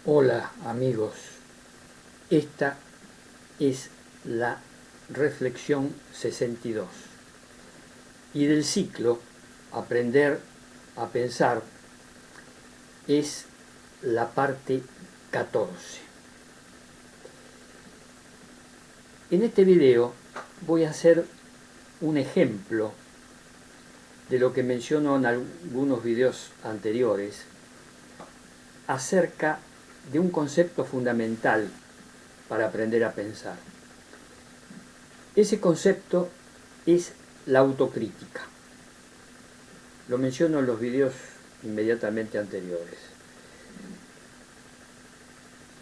Hola amigos, esta es la reflexión 62 y del ciclo Aprender a Pensar es la parte 14. En este video voy a hacer un ejemplo de lo que menciono en algunos videos anteriores acerca de un concepto fundamental para aprender a pensar. Ese concepto es la autocrítica. Lo menciono en los videos inmediatamente anteriores.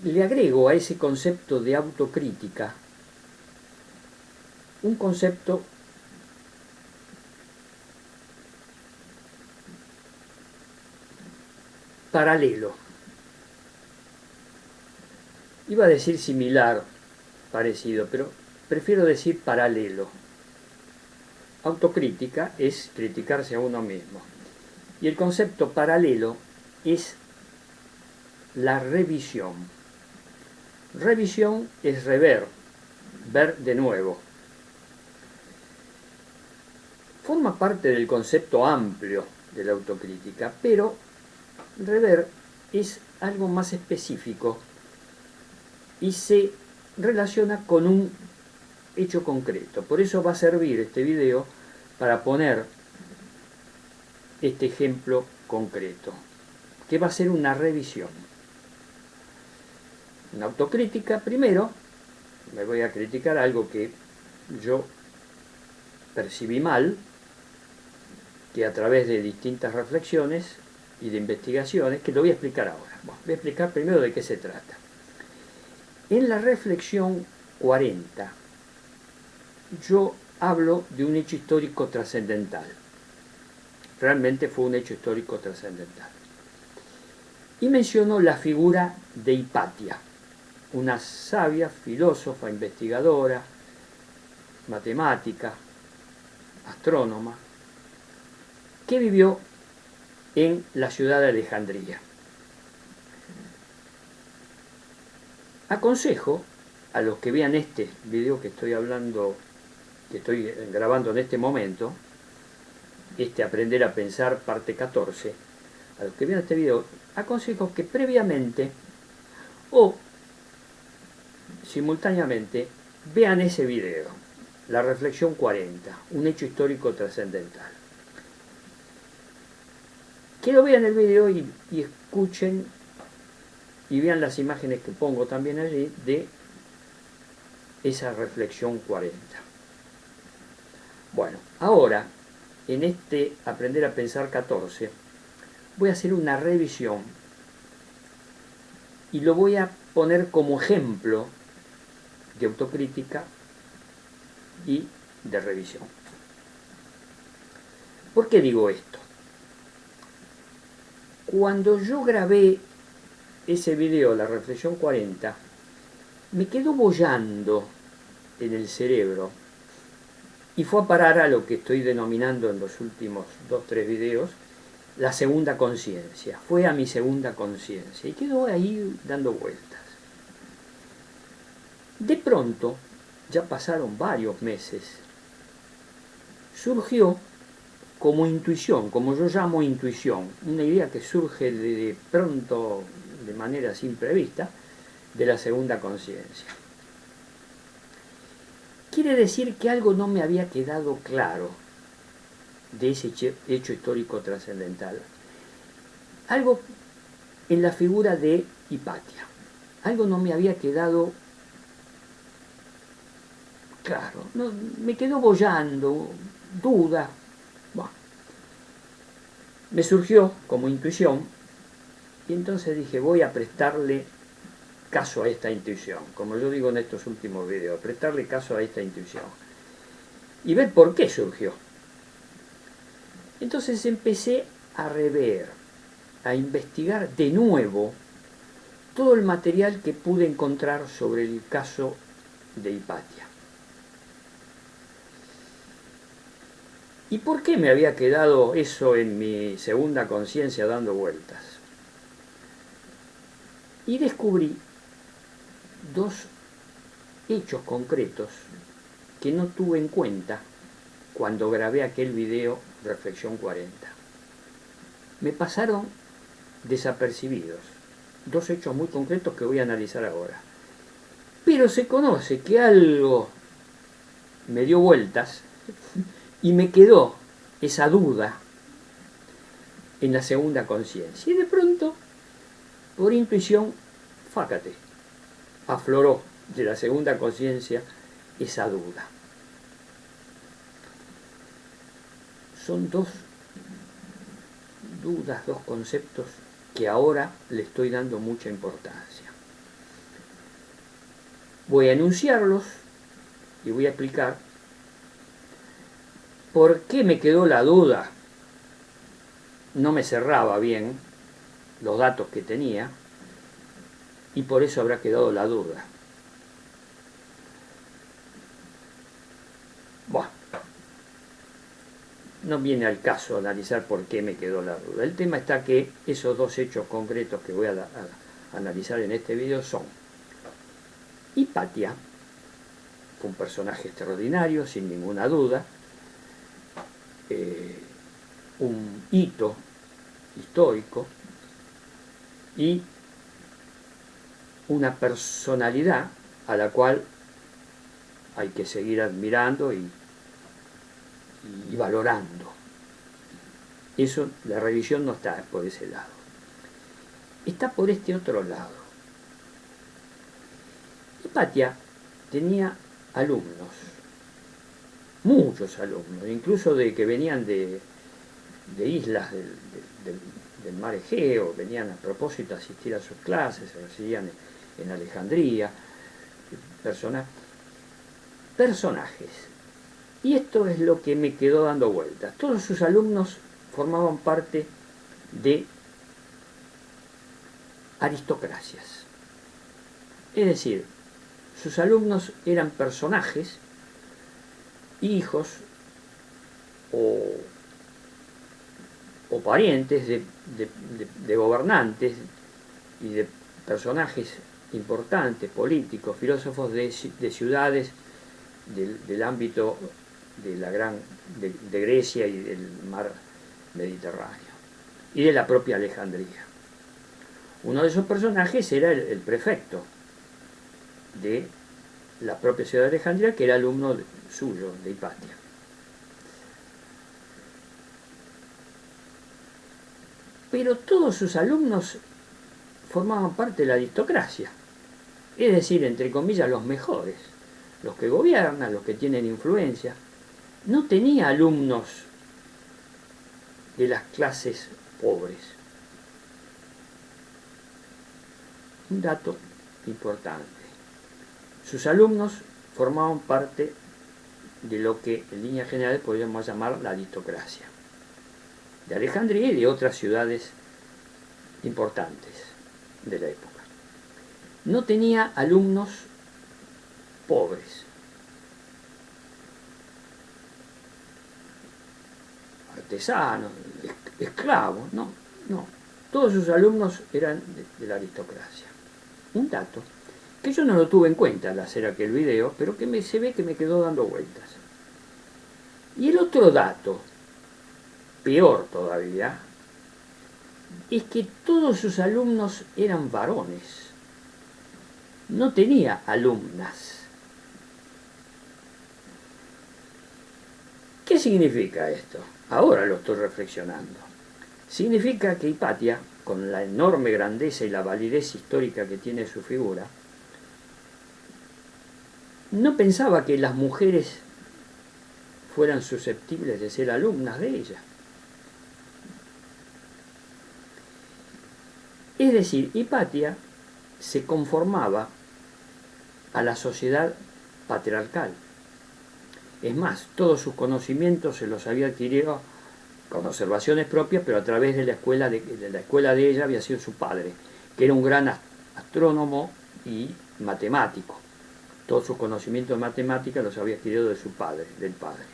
Le agrego a ese concepto de autocrítica un concepto paralelo. Iba a decir similar, parecido, pero prefiero decir paralelo. Autocrítica es criticarse a uno mismo. Y el concepto paralelo es la revisión. Revisión es rever, ver de nuevo. Forma parte del concepto amplio de la autocrítica, pero rever es algo más específico y se relaciona con un hecho concreto. Por eso va a servir este video para poner este ejemplo concreto, que va a ser una revisión. Una autocrítica, primero, me voy a criticar algo que yo percibí mal, que a través de distintas reflexiones y de investigaciones, que lo voy a explicar ahora. Bueno, voy a explicar primero de qué se trata. En la reflexión 40, yo hablo de un hecho histórico trascendental. Realmente fue un hecho histórico trascendental. Y menciono la figura de Hipatia, una sabia filósofa, investigadora, matemática, astrónoma, que vivió en la ciudad de Alejandría. Aconsejo a los que vean este video que estoy grabando en este momento, Aprender a Pensar, parte 14, a los que vean este video, aconsejo que previamente o simultáneamente vean ese video, la reflexión 40, un hecho histórico trascendental. Que lo vean el video y escuchen y vean las imágenes que pongo también allí de esa reflexión 40. Bueno, ahora en Aprender a Pensar 14 voy a hacer una revisión y lo voy a poner como ejemplo de autocrítica y de revisión. ¿Por qué digo esto? Cuando yo grabé ese video, la reflexión 40, me quedó boyando en el cerebro y fue a parar a lo que estoy denominando en los últimos 2-3 videos la segunda conciencia. Fue a mi segunda conciencia y quedó ahí dando vueltas. De pronto, ya pasaron varios meses, surgió como intuición, como yo llamo intuición, una idea que surge de pronto, de manera así imprevista, de la segunda conciencia. Quiere decir que algo no me había quedado claro de ese hecho histórico trascendental. Algo en la figura de Hipatia. Algo no me había quedado claro. No, me quedó boyando, duda. Bueno, me surgió como intuición y entonces dije, voy a prestarle caso a esta intuición, como yo digo en estos últimos videos, prestarle caso a esta intuición y ver por qué surgió. Entonces empecé a rever, a investigar de nuevo todo el material que pude encontrar sobre el caso de Hipatia. ¿Y por qué me había quedado eso en mi segunda conciencia dando vueltas? y descubrí dos hechos concretos que no tuve en cuenta cuando grabé aquel video Reflexión 40. Me pasaron desapercibidos, dos hechos muy concretos que voy a analizar ahora. Pero se conoce que algo me dio vueltas y me quedó esa duda en la segunda conciencia. Y de pronto, por intuición, fácate, afloró de la segunda conciencia esa duda. Son dos dudas, dos conceptos que ahora le estoy dando mucha importancia. Voy a enunciarlos y voy a explicar por qué me quedó la duda. No me cerraba bien los datos que tenía y por eso habrá quedado la duda. Bueno, no viene al caso analizar por qué me quedó la duda. El tema está que esos dos hechos concretos que voy a analizar en este video son: Hipatia fue un personaje extraordinario, sin ninguna duda, un hito histórico y una personalidad a la cual hay que seguir admirando y valorando. Eso, la revisión no está por ese lado, está por este otro lado. Hipatia tenía alumnos, muchos alumnos, incluso de que venían de islas del mar Egeo, venían a propósito a asistir a sus clases, se recibían en Alejandría, personajes. Y esto es lo que me quedó dando vueltas. Todos sus alumnos formaban parte de aristocracias. Es decir, sus alumnos eran personajes, hijos o parientes de gobernantes y de personajes importantes, políticos, filósofos de ciudades del ámbito de Grecia y del mar Mediterráneo y de la propia Alejandría. Uno de esos personajes era el prefecto de la propia ciudad de Alejandría, que era alumno suyo, de Hipatia. Pero todos sus alumnos formaban parte de la aristocracia, es decir, entre comillas, los mejores, los que gobiernan, los que tienen influencia. No tenía alumnos de las clases pobres. Un dato importante. Sus alumnos formaban parte de lo que en líneas generales podríamos llamar la aristocracia de Alejandría y de otras ciudades importantes de la época. No tenía alumnos pobres, artesanos, esclavos, no. Todos sus alumnos eran de la aristocracia. Un dato que yo no lo tuve en cuenta al hacer aquel video, pero que se ve que me quedó dando vueltas. Y el otro dato, peor todavía, es que todos sus alumnos eran varones. No tenía alumnas. ¿Qué significa esto? Ahora lo estoy reflexionando. Significa que Hipatia, con la enorme grandeza y la validez histórica que tiene su figura, no pensaba que las mujeres fueran susceptibles de ser alumnas de ella. Es decir, Hipatia se conformaba a la sociedad patriarcal. Es más, todos sus conocimientos se los había adquirido con observaciones propias, pero a través de la escuela de ella había sido su padre, que era un gran astrónomo y matemático. Todos sus conocimientos de matemática los había adquirido de su padre, del padre.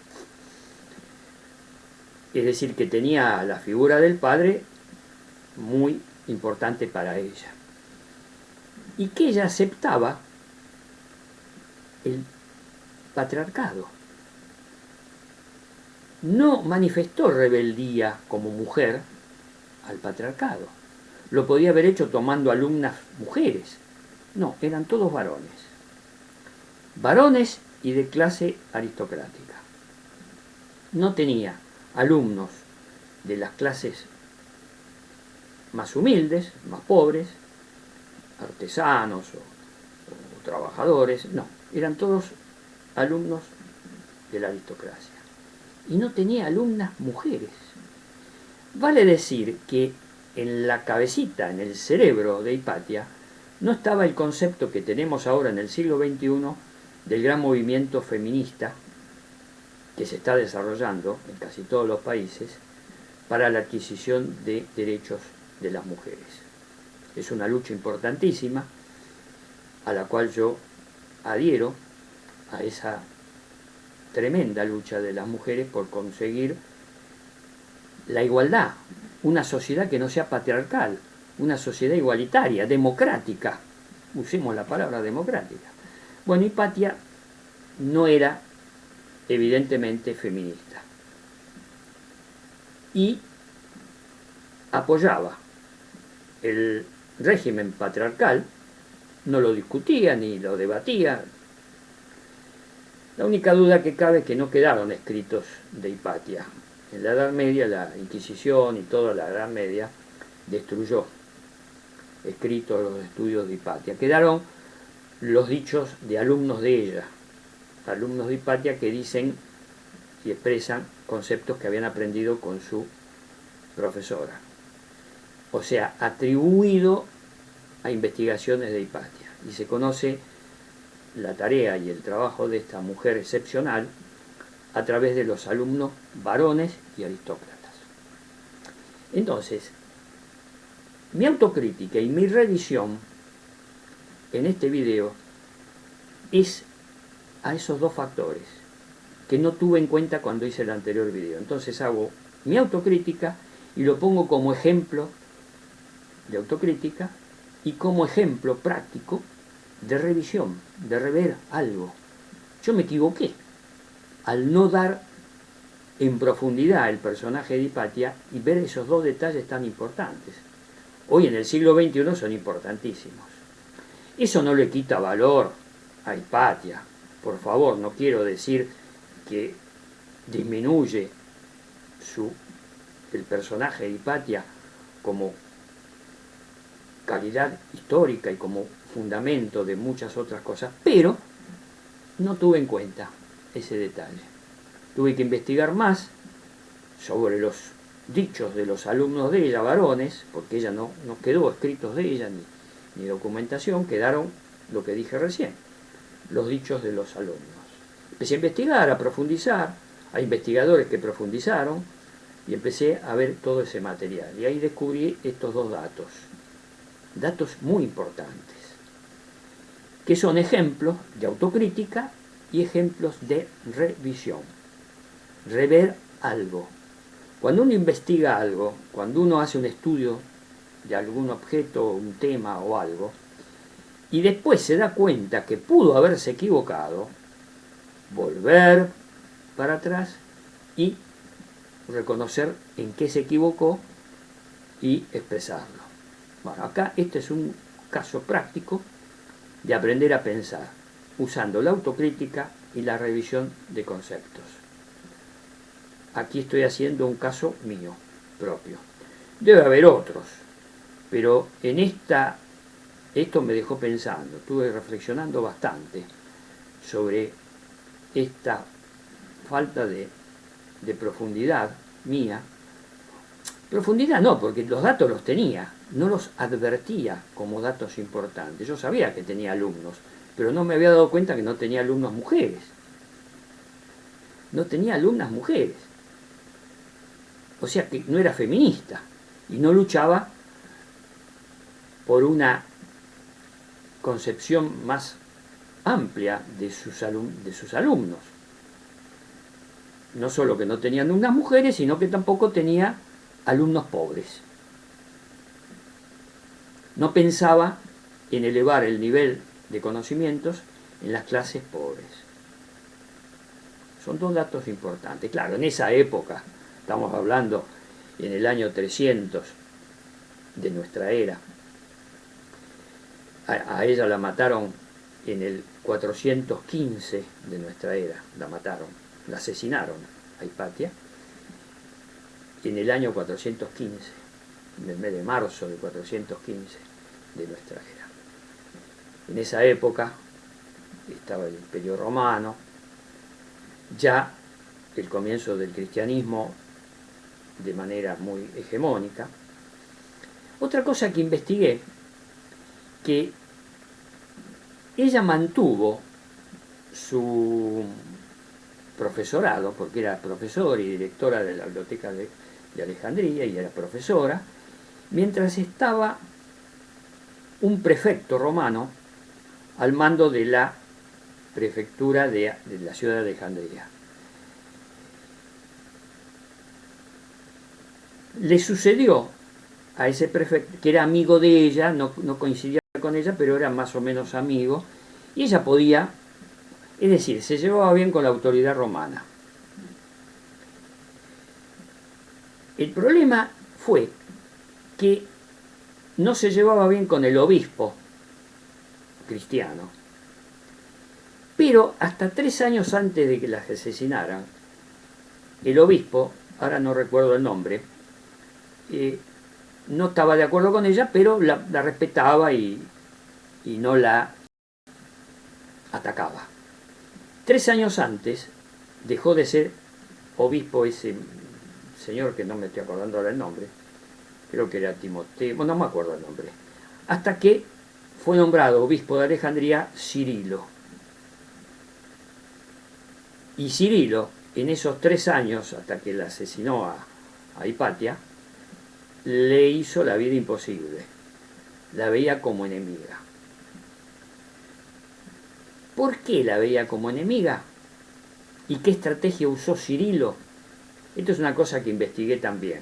Es decir, que tenía la figura del padre muy importante para ella. y que ella aceptaba el patriarcado. No manifestó rebeldía como mujer al patriarcado. Lo podía haber hecho tomando alumnas mujeres. No, eran todos varones. Varones y de clase aristocrática. No tenía alumnos de las clases más humildes, más pobres, artesanos o trabajadores. No, eran todos alumnos de la aristocracia. Y no tenía alumnas mujeres. Vale decir que en la cabecita, en el cerebro de Hipatia, no estaba el concepto que tenemos ahora en el siglo XXI del gran movimiento feminista que se está desarrollando en casi todos los países para la adquisición de derechos de las mujeres. Es una lucha importantísima a la cual yo adhiero, a esa tremenda lucha de las mujeres por conseguir la igualdad, una sociedad que no sea patriarcal, una sociedad igualitaria, democrática. Usemos la palabra democrática. Bueno, Hipatia no era evidentemente feminista y apoyaba el régimen patriarcal, no lo discutía ni lo debatía. La única duda que cabe es que no quedaron escritos de Hipatia. En la Edad Media, la Inquisición y toda la Edad Media destruyó escritos los estudios de Hipatia. Quedaron los dichos de alumnos de ella, alumnos de Hipatia que dicen y expresan conceptos que habían aprendido con su profesora. O sea, atribuido a investigaciones de Hipatia. Y se conoce la tarea y el trabajo de esta mujer excepcional a través de los alumnos varones y aristócratas. Entonces, mi autocrítica y mi revisión en este video es a esos dos factores que no tuve en cuenta cuando hice el anterior video. Entonces hago mi autocrítica y lo pongo como ejemplo de autocrítica y como ejemplo práctico de revisión, de rever algo. Yo me equivoqué al no dar en profundidad el personaje de Hipatia y ver esos dos detalles tan importantes. Hoy en el siglo XXI son importantísimos. Eso no le quita valor a Hipatia. Por favor, no quiero decir que disminuye el personaje de Hipatia como calidad histórica y como fundamento de muchas otras cosas, pero no tuve en cuenta ese detalle. Tuve que investigar más sobre los dichos de los alumnos de ella, varones, porque ella no quedó escritos de ella ni documentación, quedaron lo que dije recién, los dichos de los alumnos. Empecé a investigar, a profundizar, a investigadores que profundizaron, y empecé a ver todo ese material. Y ahí descubrí estos dos datos muy importantes, que son ejemplos de autocrítica y ejemplos de revisión. Rever algo. Cuando uno investiga algo, cuando uno hace un estudio de algún objeto, un tema o algo, y después se da cuenta que pudo haberse equivocado, volver para atrás y reconocer en qué se equivocó y expresarlo. Bueno, acá este es un caso práctico de aprender a pensar, usando la autocrítica y la revisión de conceptos. Aquí estoy haciendo un caso mío, propio. Debe haber otros, pero en esto me dejó pensando, estuve reflexionando bastante sobre esta falta de profundidad mía. Profundidad no, porque los datos los tenía, no los advertía como datos importantes. Yo sabía que tenía alumnos, pero no me había dado cuenta que no tenía alumnas mujeres. No tenía alumnas mujeres. O sea que no era feminista y no luchaba por una concepción más amplia de sus alumnos. No solo que no tenía alumnas mujeres, sino que tampoco tenía alumnos pobres. No pensaba en elevar el nivel de conocimientos en las clases pobres. Son dos datos importantes. Claro, en esa época, estamos hablando en el año 300 de nuestra era, a ella la mataron en el 415 de nuestra era, la mataron, la asesinaron a Hipatia, en el año 415, en el mes de marzo de 415 de nuestra era. En esa época estaba el Imperio Romano, ya el comienzo del cristianismo de manera muy hegemónica. Otra cosa que investigué, que ella mantuvo su profesorado, porque era profesora y directora de la biblioteca de Alejandría y era profesora, mientras estaba un prefecto romano al mando de la prefectura de la ciudad de Alejandría. Le sucedió a ese prefecto, que era amigo de ella, no coincidía con ella, pero era más o menos amigo, y ella podía, es decir, se llevaba bien con la autoridad romana. El problema fue que no se llevaba bien con el obispo cristiano, pero hasta 3 años antes de que la asesinaran, el obispo, ahora no recuerdo el nombre, no estaba de acuerdo con ella, pero la respetaba y no la atacaba. 3 años antes dejó de ser obispo ese señor, que no me estoy acordando ahora el nombre, creo que era Timoteo, bueno, no me acuerdo el nombre, hasta que fue nombrado obispo de Alejandría Cirilo. Y Cirilo, en esos 3 años, hasta que la asesinó a Hipatia, le hizo la vida imposible. La veía como enemiga. ¿Por qué la veía como enemiga? ¿Y qué estrategia usó Cirilo? Esto es una cosa que investigué también.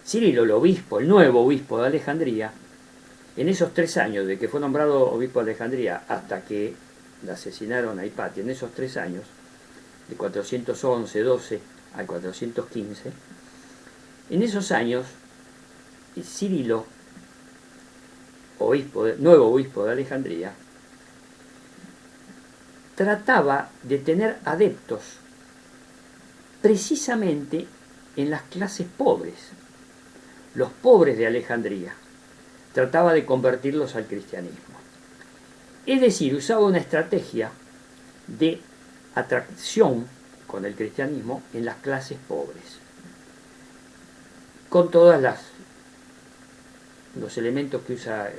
Cirilo, el obispo, el nuevo obispo de Alejandría, en esos 3 años de que fue nombrado obispo de Alejandría hasta que la asesinaron a Hipatia, en esos 3 años, de 411-12 al 415, en esos años, Cirilo, nuevo obispo de Alejandría, trataba de tener adeptos precisamente en las clases pobres, los pobres de Alejandría. Trataba de convertirlos al cristianismo. Es decir, usaba una estrategia de atracción con el cristianismo en las clases pobres, con todos los elementos que usa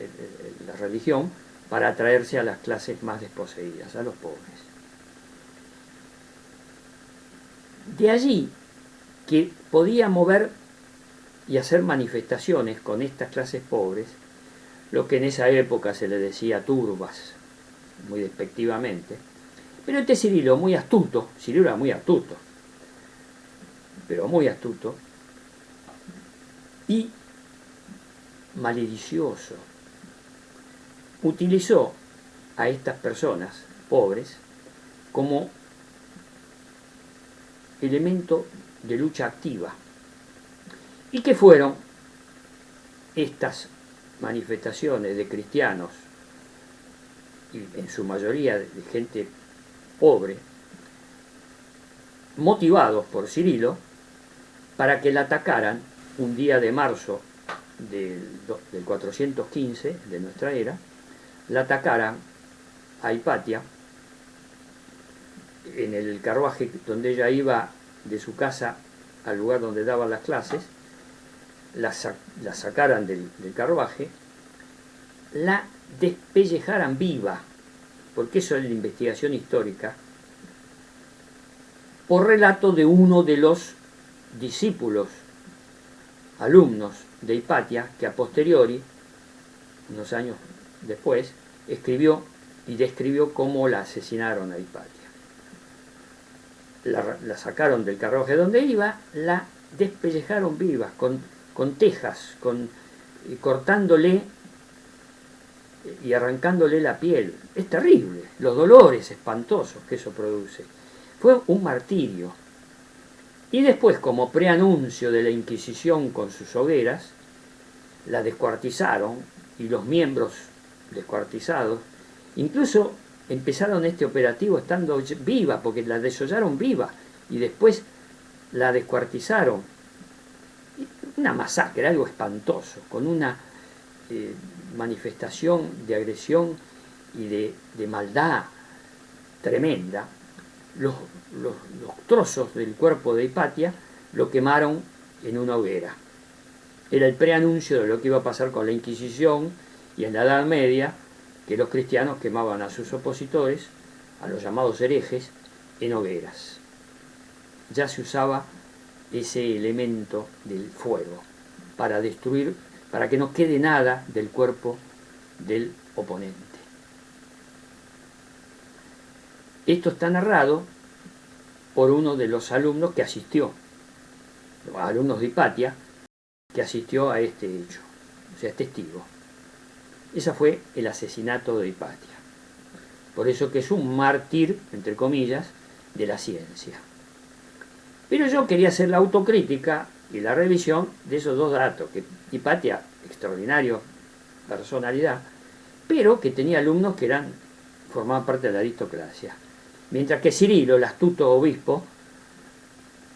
la religión para atraerse a las clases más desposeídas, a los pobres. De allí que podía mover y hacer manifestaciones con estas clases pobres, lo que en esa época se le decía turbas, muy despectivamente. Pero este Cirilo, muy astuto, Cirilo era muy astuto, pero muy astuto, y maledicioso, utilizó a estas personas pobres como elemento de lucha activa. ¿Y qué fueron estas manifestaciones de cristianos, y en su mayoría de gente pobre, motivados por Cirilo, para que la atacaran un día de marzo del 415 de nuestra era, la atacaran a Hipatia en el carruaje donde ella iba de su casa al lugar donde daban las clases, la sacaran del carruaje, la despellejaran viva, porque eso es la investigación histórica, por relato de uno de los discípulos, alumnos de Hipatia, que a posteriori, unos años después, escribió y describió cómo la asesinaron a Hipatia. La sacaron del carruaje donde iba, la despellejaron viva, con tejas, cortándole y arrancándole la piel. Es terrible, los dolores espantosos que eso produce. Fue un martirio. Y después, como preanuncio de la Inquisición con sus hogueras, la descuartizaron y los miembros descuartizados, incluso empezaron este operativo estando viva, porque la desollaron viva y después la descuartizaron. Una masacre, algo espantoso, con una manifestación de agresión y de maldad tremenda. Los trozos del cuerpo de Hipatia lo quemaron en una hoguera. Era el preanuncio de lo que iba a pasar con la Inquisición y en la Edad Media, que los cristianos quemaban a sus opositores, a los llamados herejes, en hogueras. Ya se usaba ese elemento del fuego para destruir, para que no quede nada del cuerpo del oponente. Esto está narrado por uno de los alumnos que asistió, los alumnos de Hipatia, que asistió a este hecho, o sea, testigo. Ese fue el asesinato de Hipatia. Por eso que es un mártir, entre comillas, de la ciencia. Pero yo quería hacer la autocrítica y la revisión de esos dos datos, que Hipatia, extraordinaria personalidad, pero que tenía alumnos que formaban parte de la aristocracia. Mientras que Cirilo, el astuto obispo,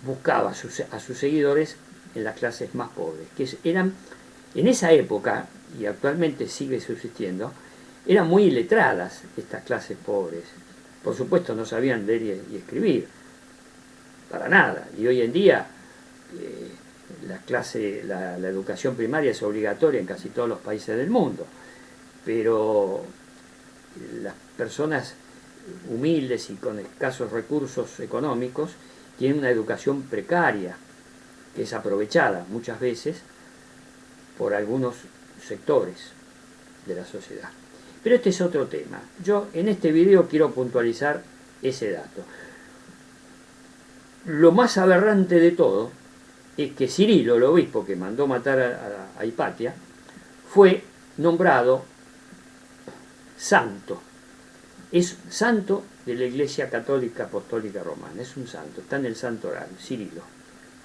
buscaba a sus seguidores en las clases más pobres, que eran, en esa época, y actualmente sigue subsistiendo, eran muy iletradas estas clases pobres. Por supuesto no sabían leer y escribir, para nada. Y hoy en día la educación primaria es obligatoria en casi todos los países del mundo, pero las personas humildes y con escasos recursos económicos tienen una educación precaria, que es aprovechada muchas veces por algunos sectores de la sociedad. Pero este es otro tema. Yo en este video quiero puntualizar ese dato. Lo más aberrante de todo es que Cirilo, el obispo que mandó matar a Hipatia, fue nombrado santo. Es santo de la Iglesia Católica Apostólica Romana, es un santo, está en el santo oral, Cirilo,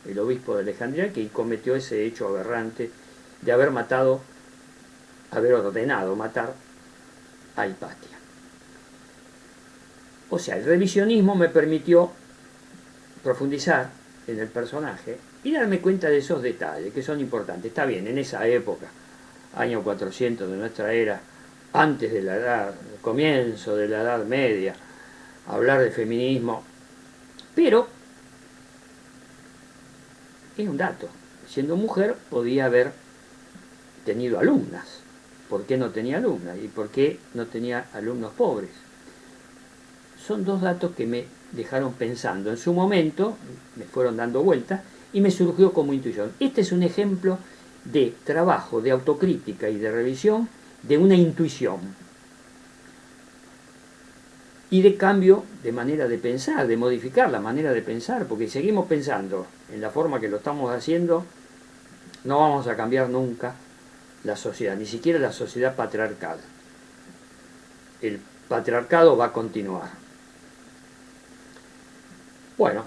el obispo de Alejandría, que cometió ese hecho aberrante de haber ordenado matar a Hipatia. O sea, el revisionismo me permitió profundizar en el personaje y darme cuenta de esos detalles que son importantes. Está bien, en esa época, año 400 de nuestra era, antes de la edad, comienzo de la Edad Media, hablar de feminismo, pero es un dato. Siendo mujer podía haber tenido alumnas. ¿Por qué no tenía alumnas? ¿Y por qué no tenía alumnos pobres? Son dos datos que me dejaron pensando. En su momento me fueron dando vueltas y me surgió como intuición. Este es un ejemplo de trabajo, de autocrítica y de revisión de una intuición y de cambio de manera de pensar, de modificar la manera de pensar, porque si seguimos pensando en la forma que lo estamos haciendo, no vamos a cambiar nunca la sociedad, ni siquiera la sociedad patriarcal. El patriarcado va a continuar. Bueno,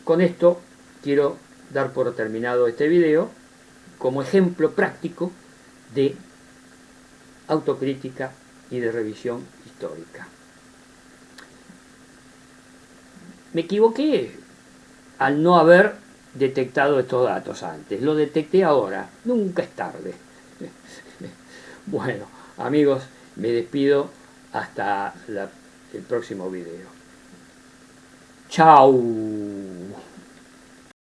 con esto quiero dar por terminado este video como ejemplo práctico de autocrítica y de revisión histórica. Me equivoqué al no haber detectado estos datos antes. Lo detecté ahora. Nunca es tarde. Bueno, amigos, me despido hasta el próximo video. Chao.